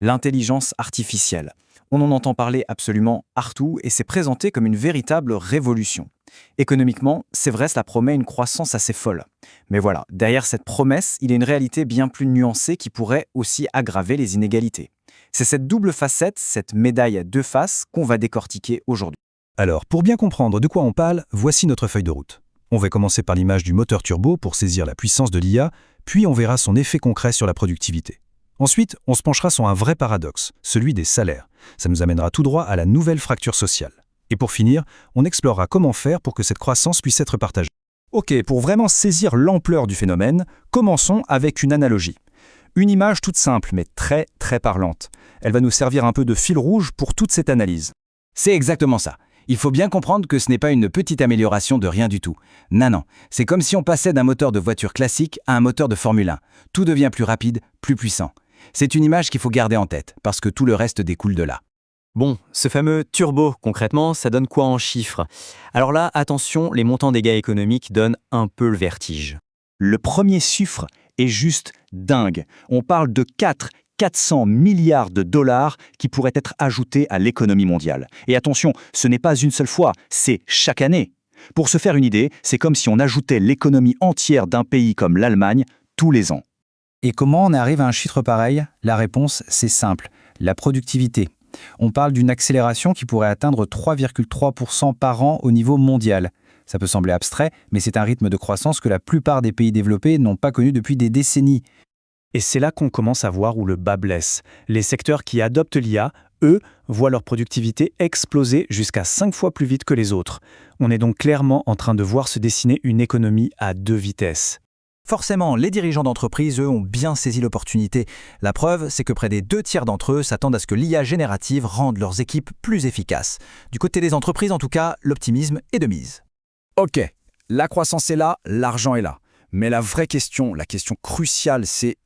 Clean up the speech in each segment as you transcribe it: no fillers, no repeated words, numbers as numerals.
L'intelligence artificielle. On en entend parler absolument partout et c'est présenté comme une véritable révolution. Économiquement, c'est vrai, cela promet une croissance assez folle. Mais voilà, derrière cette promesse, il y a une réalité bien plus nuancée qui pourrait aussi aggraver les inégalités. C'est cette double facette, cette médaille à deux faces qu'on va décortiquer aujourd'hui. Alors, pour bien comprendre de quoi on parle, voici notre feuille de route. On va commencer par l'image du moteur turbo pour saisir la puissance de l'IA, puis on verra son effet concret sur la productivité. Ensuite, on se penchera sur un vrai paradoxe, celui des salaires. Ça nous amènera tout droit à la nouvelle fracture sociale. Et pour finir, on explorera comment faire pour que cette croissance puisse être partagée. Ok, pour vraiment saisir l'ampleur du phénomène, commençons avec une analogie. Une image toute simple, mais très très parlante. Elle va nous servir un peu de fil rouge pour toute cette analyse. C'est exactement ça. Il faut bien comprendre que ce n'est pas une petite amélioration de rien du tout. Non, c'est comme si on passait d'un moteur de voiture classique à un moteur de Formule 1. Tout devient plus rapide, plus puissant. C'est une image qu'il faut garder en tête, parce que tout le reste découle de là. Bon, ce fameux turbo, concrètement, ça donne quoi en chiffres? Alors là, attention, les montants des gains économiques donnent un peu le vertige. Le premier chiffre est juste dingue. On parle de 400 milliards de dollars qui pourraient être ajoutés à l'économie mondiale. Et attention, ce n'est pas une seule fois, c'est chaque année. Pour se faire une idée, c'est comme si on ajoutait l'économie entière d'un pays comme l'Allemagne tous les ans. Et comment on arrive à un chiffre pareil? La réponse, c'est simple, la productivité. On parle d'une accélération qui pourrait atteindre 3,3% par an au niveau mondial. Ça peut sembler abstrait, mais c'est un rythme de croissance que la plupart des pays développés n'ont pas connu depuis des décennies. Et c'est là qu'on commence à voir où le bas blesse. Les secteurs qui adoptent l'IA, eux, voient leur productivité exploser jusqu'à 5 fois plus vite que les autres. On est donc clairement en train de voir se dessiner une économie à deux vitesses. Forcément, les dirigeants d'entreprise, eux, ont bien saisi l'opportunité. La preuve, c'est que près des 2 tiers d'entre eux s'attendent à ce que l'IA générative rende leurs équipes plus efficaces. Du côté des entreprises, en tout cas, l'optimisme est de mise. Ok, la croissance est là, l'argent est là. Mais la vraie question, la question cruciale, c'est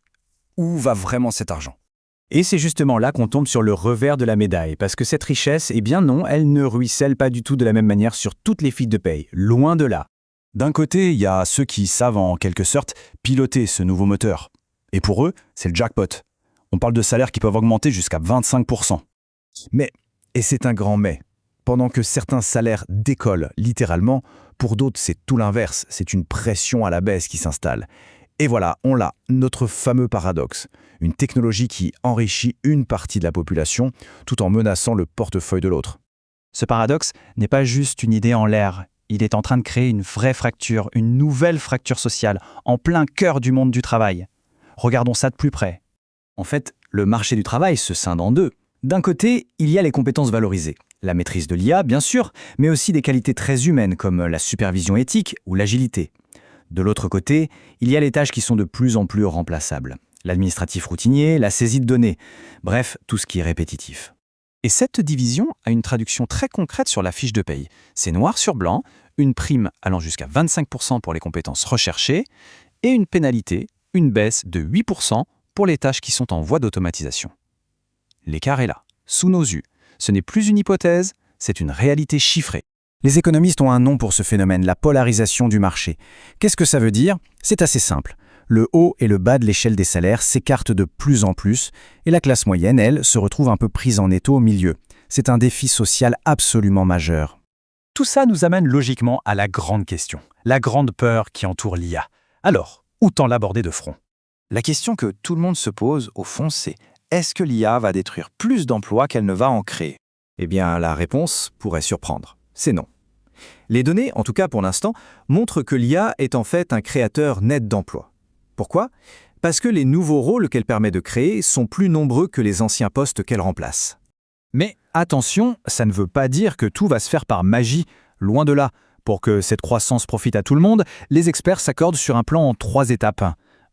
où va vraiment cet argent ? Et c'est justement là qu'on tombe sur le revers de la médaille, parce que cette richesse, eh bien non, elle ne ruisselle pas du tout de la même manière sur toutes les fiches de paye, loin de là. D'un côté, il y a ceux qui savent en quelque sorte piloter ce nouveau moteur. Et pour eux, c'est le jackpot. On parle de salaires qui peuvent augmenter jusqu'à 25%. Mais, et c'est un grand mais, pendant que certains salaires décollent littéralement, pour d'autres c'est tout l'inverse, c'est une pression à la baisse qui s'installe. Et voilà, on l'a, notre fameux paradoxe. Une technologie qui enrichit une partie de la population tout en menaçant le portefeuille de l'autre. Ce paradoxe n'est pas juste une idée en l'air. Il est en train de créer une vraie fracture, une nouvelle fracture sociale, en plein cœur du monde du travail. Regardons ça de plus près. En fait, le marché du travail se scinde en deux. D'un côté, il y a les compétences valorisées. La maîtrise de l'IA, bien sûr, mais aussi des qualités très humaines comme la supervision éthique ou l'agilité. De l'autre côté, il y a les tâches qui sont de plus en plus remplaçables. L'administratif routinier, la saisie de données, bref, tout ce qui est répétitif. Et cette division a une traduction très concrète sur la fiche de paye. C'est noir sur blanc, une prime allant jusqu'à 25% pour les compétences recherchées et une pénalité, une baisse de 8% pour les tâches qui sont en voie d'automatisation. L'écart est là, sous nos yeux. Ce n'est plus une hypothèse, c'est une réalité chiffrée. Les économistes ont un nom pour ce phénomène, la polarisation du marché. Qu'est-ce que ça veut dire? C'est assez simple. Le haut et le bas de l'échelle des salaires s'écartent de plus en plus et la classe moyenne, elle, se retrouve un peu prise en étau au milieu. C'est un défi social absolument majeur. Tout ça nous amène logiquement à la grande question, la grande peur qui entoure l'IA. Alors, autant l'aborder de front. La question que tout le monde se pose, au fond, c'est est-ce que l'IA va détruire plus d'emplois qu'elle ne va en créer? Eh bien, la réponse pourrait surprendre. C'est non. Les données, en tout cas pour l'instant, montrent que l'IA est en fait un créateur net d'emplois. Pourquoi? Parce que les nouveaux rôles qu'elle permet de créer sont plus nombreux que les anciens postes qu'elle remplace. Mais attention, ça ne veut pas dire que tout va se faire par magie, loin de là. Pour que cette croissance profite à tout le monde, les experts s'accordent sur un plan en 3 étapes.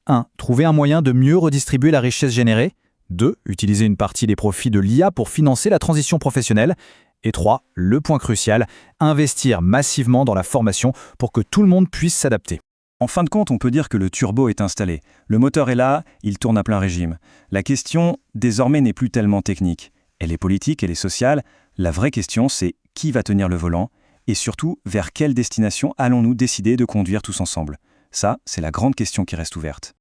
1. Trouver un moyen de mieux redistribuer la richesse générée. 2. Utiliser une partie des profits de l'IA pour financer la transition professionnelle. Et 3. Le point crucial, investir massivement dans la formation pour que tout le monde puisse s'adapter. En fin de compte, on peut dire que le turbo est installé. Le moteur est là, il tourne à plein régime. La question, désormais, n'est plus tellement technique. Elle est politique, elle est sociale. La vraie question, c'est qui va tenir le volant et surtout, vers quelle destination allons-nous décider de conduire tous ensemble? Ça, c'est la grande question qui reste ouverte.